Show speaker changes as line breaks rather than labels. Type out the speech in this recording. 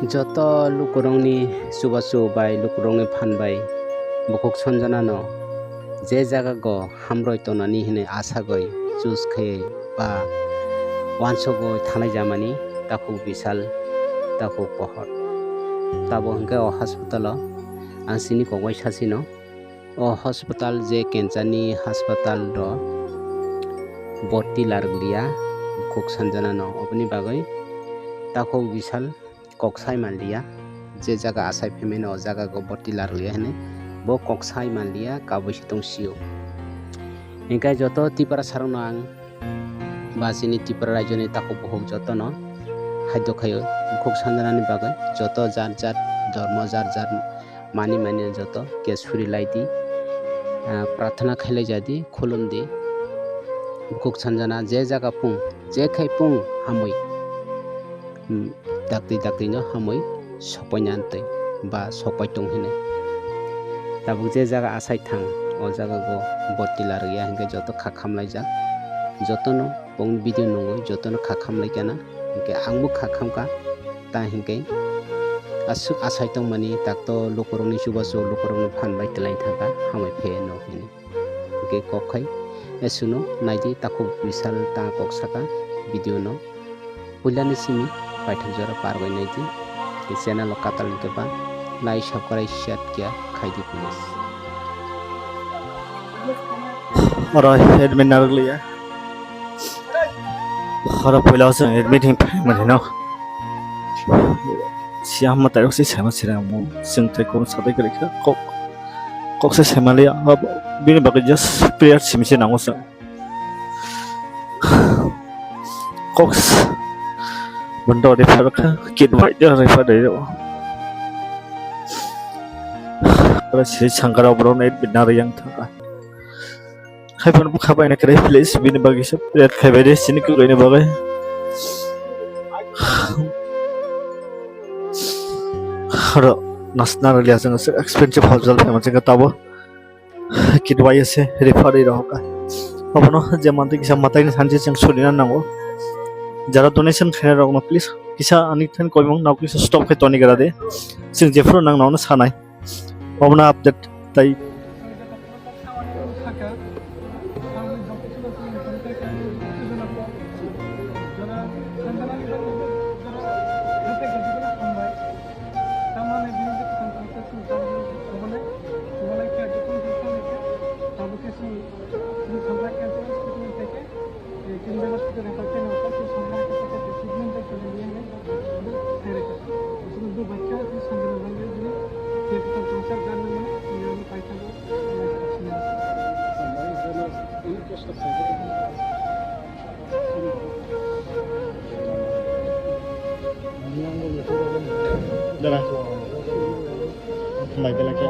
Joto lukurongni subasu bai lukurongni phanbai bukuk sonjanano je jaga go hamroi tonani hine asa goi choose khai ba wansogoi thanai jamani taku bisal taku pohor tabo hingke o hospital ang sini kogoi sasino o hospital je kenchani hospital ro borti larglia bukuk sonjanano obni bagoi taku bisal koksai manlia je jaga asai phemen o jaga go borti larglia hine bo koksai manlia kaboi sitong sio hingkai joto tipara sarong ang basini tipara rajoni tako bohok joto no khadyo khayo bukuk sanjanani bagai joto jar jar dharma jar jar mani joto kesuri laidi प्रार्थना खाइलाय जादि खुलुमदि bukuk sanjana je jaga pung je khai pung hamoi dakti no hamoi sopainantei ba sopaitung hine tabuk je jaga asai thang o jaga go borti largia hingke joto khakhamlaijak joto no pong video nongoi joto no khakhamlai kana hingke angbo khakhamka ta hingke asuk asai tongmani takto lukurongni subaso lukurongni phanbai telai thaka hamoi phe no hine hingke kokhai esuno naidi taku bisal ta koksaka video no puilani simi paithak jora pargoi naidi ke channel katal ke ba like subscribe share kya khaidi please
ora admin narliya ora pula sa admin hin phaimani no siam mata rosi sama sira mo singtai kon sadai kare kok sa semalia bini bagai just prayer simisi nango sa kok bendo de farka kid white de refa de ora si sangkara bro net binar yang thaka hai pon khabai na kare please bini bagai sa prayer khabai de sini ku ne bagai ro nasna lia jang expensive hotel famous ka tabo kid white se refa de roka abono jemanti kisa matai ni sanji jang sulina nango jara donation khaina rok no please kisa ani than koimong naw kisa stop khai toni gara de sing jefro nang naw na sanai obna update tai Dara. Mai bela kya?